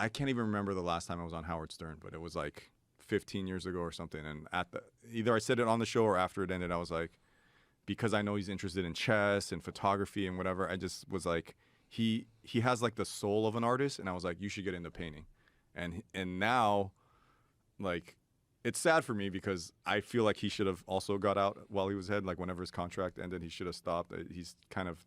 I can't even remember the last time I was on Howard Stern, but it was like 15 years ago or something. And either I said it on the show or after it ended, I was like, because I know he's interested in chess and photography and whatever, I just was like, he has like the soul of an artist, and I was like, you should get into painting. And now, like, it's sad for me because I feel like he should have also got out while he was ahead. Like, whenever his contract ended, he should have stopped. He's kind of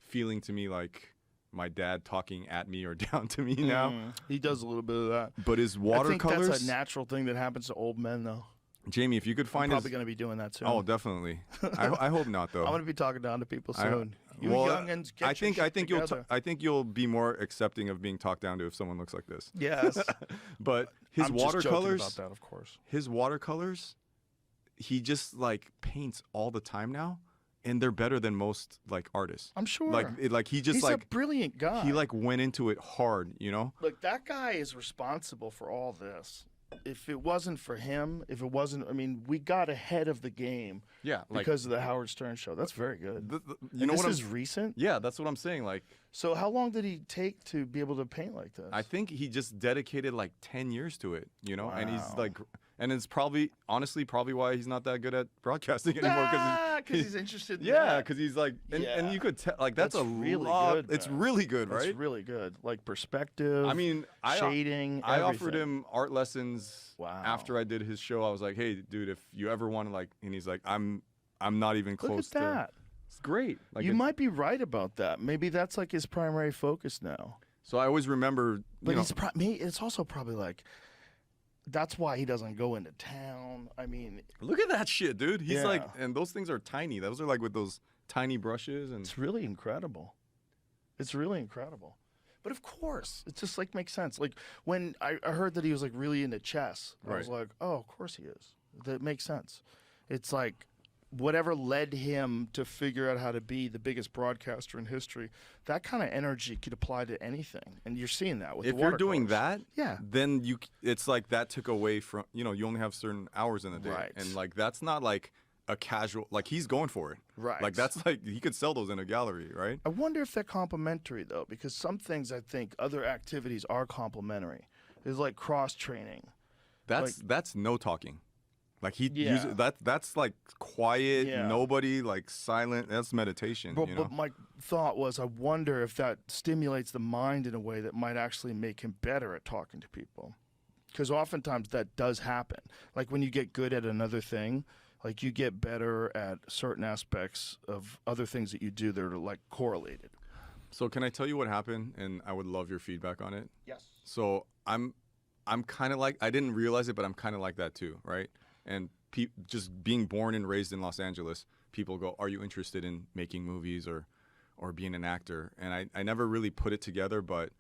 feeling to me like my dad talking at me or down to me now. He does a little bit of that. But his watercolors... I think that's a natural thing that happens to old men, though. Jamie, if you could find I'm probably going to be doing that soon. Oh, definitely. I hope not, though. I'm going to be talking down to people soon. Youngins, I think you'll be more accepting of being talked down to if someone looks like this. Yes. But his I'm watercolors... just joking about that, of course. His watercolors, he just, like, paints all the time now. And they're better than most, like, artists. I'm sure. He's a brilliant guy. He, like, went into it hard, you know? Look, that guy is responsible for all this. If it wasn't for him, we got ahead of the game. Yeah, because of the Howard Stern show. That's very good. This is recent. Yeah, that's what I'm saying. Like, so how long did he take to be able to paint like this? I think he just dedicated like 10 years to it. You know, wow. And he's like, and it's honestly probably why he's not that good at broadcasting anymore. Because he's interested in because he's like, and you could tell, like, that's a really lot. good. It's really good, right? It's really good. Like perspective. I mean, shading. I offered him art lessons. Wow. After I did his show, I was like, hey, dude, if you ever want to, like, and he's like, I'm not even close. Look at that. It's great. Like, you might be right about that. Maybe that's like his primary focus now. So I always remember, but it's also probably like, that's why he doesn't go into town. I mean, look at that shit, dude. He's like, and those things are tiny. Those are like with those tiny brushes, and it's really incredible. It's really incredible. But of course, it just like makes sense. Like when I heard that he was like really into chess, I was like, oh, of course he is. That makes sense. It's like whatever led him to figure out how to be the biggest broadcaster in history, that kind of energy could apply to anything. And you're seeing that with if the you're doing that, yeah, then it's like that took away from, you only have certain hours in the day. Right. And like that's not like a casual, like he's going for it. Right. Like that's like, he could sell those in a gallery, right? I wonder if they're complementary though, because some things I think other activities are complementary. There's like cross training. That's no talking. Like he uses that's like quiet, nobody, like silent. That's meditation. But my thought was, I wonder if that stimulates the mind in a way that might actually make him better at talking to people. Because oftentimes that does happen. Like when you get good at another thing, like you get better at certain aspects of other things that you do that are like correlated. So can I tell you what happened? And I would love your feedback on it. Yes. So I'm kind of like, I didn't realize it, but I'm kind of like that too, right? And just being born and raised in Los Angeles, people go, are you interested in making movies or being an actor? And I never really put it together, but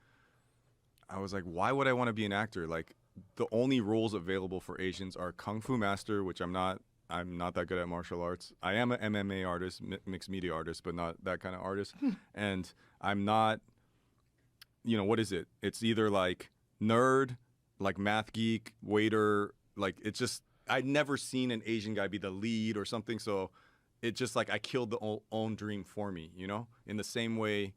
I was like, why would I want to be an actor? Like the only roles available for Asians are Kung Fu Master, which I'm not that good at martial arts. I am an MMA artist, mixed media artist, but not that kind of artist. And I'm not, what is it? It's either like nerd, like math geek, waiter, like it's just, I'd never seen an Asian guy be the lead or something. So it just like I killed the own dream for me, in the same way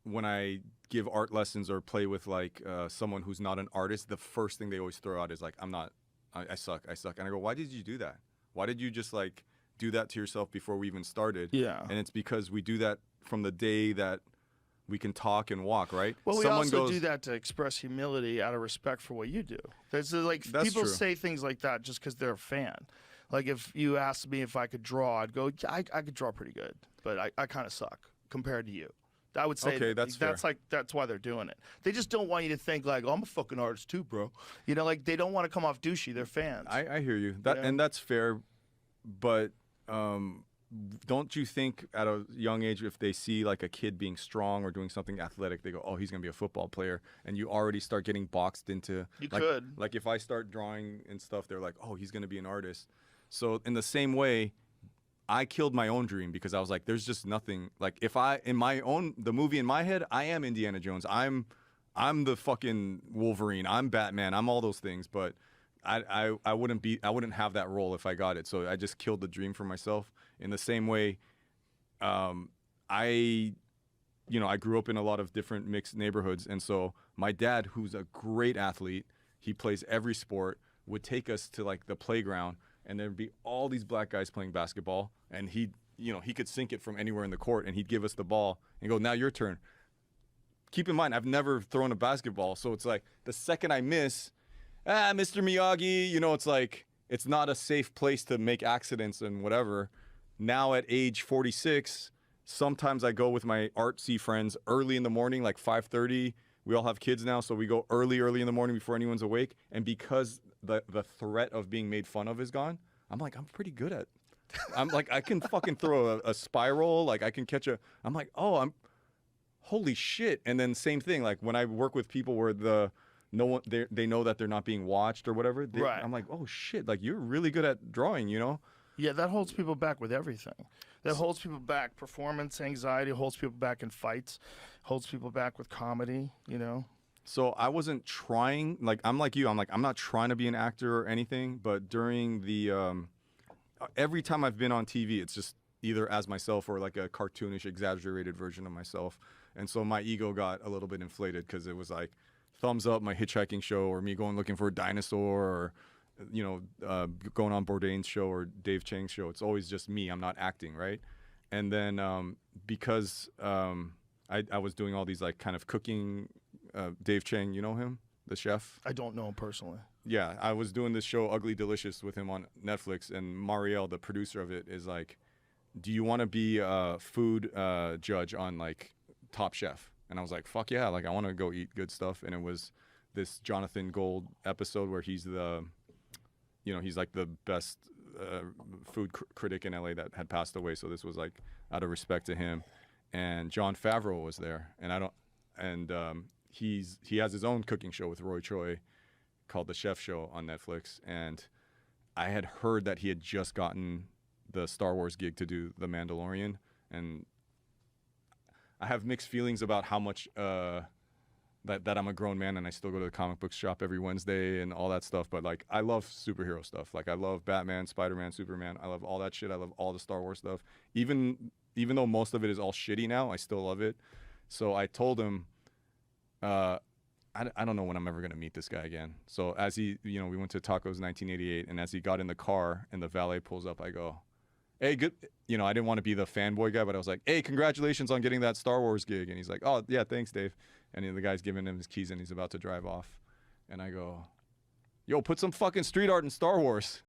when I give art lessons or play with like someone who's not an artist, the first thing they always throw out is like, I suck. And I go, why did you do that? Why did you just like do that to yourself before we even started? Yeah. And it's because we do that from the day that we can talk and walk, right? Well, we also do that to express humility out of respect for what you do. That's people true. Say things like that just because they're a fan. Like if you asked me if I could draw, I'd go, I could draw pretty good, but I kind of suck compared to you. I would say that's why they're doing it. They just don't want you to think like, oh, I'm a fucking artist too, bro. Like they don't want to come off douchey. They're fans. I hear you. And that's fair, but don't you think at a young age, if they see like a kid being strong or doing something athletic, they go, oh, he's going to be a football player. And you already start getting boxed into. Like if I start drawing and stuff, they're like, oh, he's going to be an artist. So in the same way, I killed my own dream because I was like, there's just nothing. Like if the movie in my head, I am Indiana Jones. I'm the fucking Wolverine. I'm Batman. I'm all those things. But I wouldn't have that role if I got it. So I just killed the dream for myself. In the same way, I you know, I grew up in a lot of different mixed neighborhoods. And so my dad, who's a great athlete, he plays every sport, would take us to like the playground, and there'd be all these black guys playing basketball, and he could sink it from anywhere in the court, and he'd give us the ball and go, now your turn. Keep in mind, I've never thrown a basketball, so it's like the second I miss, Mr. Miyagi, you know, it's like it's not a safe place to make accidents and whatever. Now at age 46, sometimes I go with my artsy friends early in the morning, like 5:30. We all have kids now, so we go early in the morning before anyone's awake. And because the threat of being made fun of is gone, I'm like, I'm pretty good at. I'm like, I can fucking throw a spiral. Like I can catch a. I'm like, oh, holy shit. And then same thing. Like when I work with people where no one they know that they're not being watched or whatever. Right. I'm like, oh shit. Like you're really good at drawing, you know. Yeah, that holds people back with everything. That holds people back. Performance anxiety holds people back in fights, holds people back with comedy, you know? So I wasn't trying, like, I'm like you. I'm like, I'm not trying to be an actor or anything, but during the, every time I've been on TV, it's just either as myself or like a cartoonish, exaggerated version of myself. And so my ego got a little bit inflated because it was like thumbs up my hitchhiking show or me going looking for a dinosaur or, you know, going on Bourdain's show or Dave Chang's show. It's always just me. I'm not acting, right? And then because I was doing all these like kind of cooking, Dave Chang, you know him, the chef? I don't know him personally. Yeah, I was doing this show Ugly Delicious with him on Netflix, and Marielle, the producer of it, is like, do you want to be a food judge on like Top Chef? And I was like, fuck yeah, like I want to go eat good stuff. And it was this Jonathan Gold episode where he's the, you know, he's like the best food critic in LA that had passed away. So this was like out of respect to him. And Jon Favreau was there, and he has his own cooking show with Roy Choe called The Chef Show on Netflix. And I had heard that he had just gotten the Star Wars gig to do The Mandalorian, and I have mixed feelings about how much that I'm a grown man and I still go to the comic book shop every Wednesday and all that stuff. But like, I love superhero stuff. Like I love Batman, Spider-Man, Superman. I love all that shit. I love all the Star Wars stuff. Even though most of it is all shitty now, I still love it. So I told him, I don't know when I'm ever going to meet this guy again. So as he, you know, we went to Tacos 1988, and as he got in the car and the valet pulls up, I go, hey, good. You know, I didn't want to be the fanboy guy, but I was like, hey, congratulations on getting that Star Wars gig. And he's like, oh, yeah, thanks, Dave. And the guy's giving him his keys and he's about to drive off. And I go, yo, put some fucking street art in Star Wars.